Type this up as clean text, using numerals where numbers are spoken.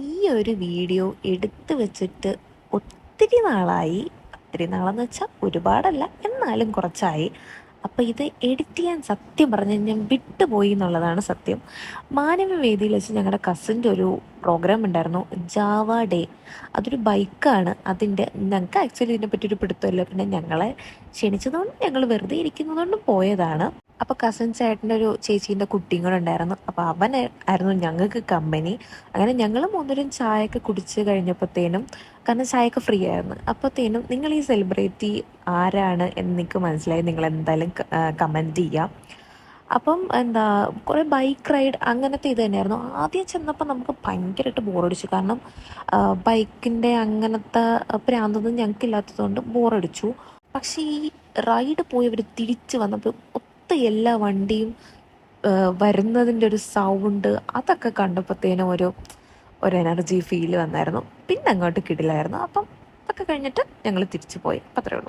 ഈ ഒരു വീഡിയോ എടുത്തു വെച്ചിട്ട് ഒത്തിരി നാളായി. ഒത്തിരി നാളെന്ന് വെച്ചാൽ ഒരുപാടല്ല, എന്നാലും കുറച്ചായി. അപ്പോൾ ഇത് എഡിറ്റ് ചെയ്യാൻ സത്യം പറഞ്ഞു ഞാൻ വിട്ടുപോയി എന്നുള്ളതാണ് സത്യം. മാനവവേദിയിൽ വെച്ച് ഞങ്ങളുടെ കസിൻ്റെ ഒരു പ്രോഗ്രാം ഉണ്ടായിരുന്നു, ജാവ ഡേ. അതൊരു ബൈക്കാണ്. ഞങ്ങൾക്ക് ആക്ച്വലി ഇതിനെപ്പറ്റി ഒരു പിടുത്തമില്ല. പിന്നെ ഞങ്ങളെ ക്ഷണിച്ചതുകൊണ്ടും ഞങ്ങൾ വെറുതെ ഇരിക്കുന്നതുകൊണ്ടും പോയതാണ്. അപ്പോൾ കസിൻ ചേട്ടൻ്റെ ഒരു ചേച്ചീൻ്റെ കുട്ടിയും കൂടെ ഉണ്ടായിരുന്നു. അപ്പോൾ അവൻ ആയിരുന്നു ഞങ്ങൾക്ക് കമ്പനി. അങ്ങനെ ഞങ്ങൾ മൂന്നരും ചായയൊക്കെ കുടിച്ച് കഴിഞ്ഞപ്പോഴത്തേനും, കാരണം ചായയൊക്കെ ഫ്രീ ആയിരുന്നു, അപ്പോഴത്തേനും നിങ്ങൾ ഈ സെലിബ്രിറ്റി ആരാണ് എന്ന് നിങ്ങൾക്ക് മനസ്സിലായി, നിങ്ങൾ എന്തായാലും കമൻറ്റ് ചെയ്യാം. അപ്പം കുറേ ബൈക്ക് റൈഡ് അങ്ങനത്തെ ഇത് തന്നെയായിരുന്നു. ആദ്യം ചെന്നപ്പോൾ നമുക്ക് ഭയങ്കരമായിട്ട് ബോറടിച്ചു. കാരണം ബൈക്കിൻ്റെ അങ്ങനത്തെ പ്രാന്തൊന്നും ഞങ്ങൾക്കില്ലാത്തതുകൊണ്ട് ബോറടിച്ചു. പക്ഷേ ഈ റൈഡ് പോയവർ തിരിച്ച് വന്നപ്പോൾ എല്ലാ വണ്ടിയും വരുന്നതിൻ്റെ ഒരു സൗണ്ട് അതൊക്കെ കണ്ടപ്പോഴത്തേനും ഒരു എനർജി ഫീൽ വന്നായിരുന്നു. പിന്നെ അങ്ങോട്ട് കിടിലായിരുന്നു. അപ്പം അതൊക്കെ കഴിഞ്ഞിട്ട് ഞങ്ങൾ തിരിച്ചു പോയി. അത്രേ ഉള്ളൂ.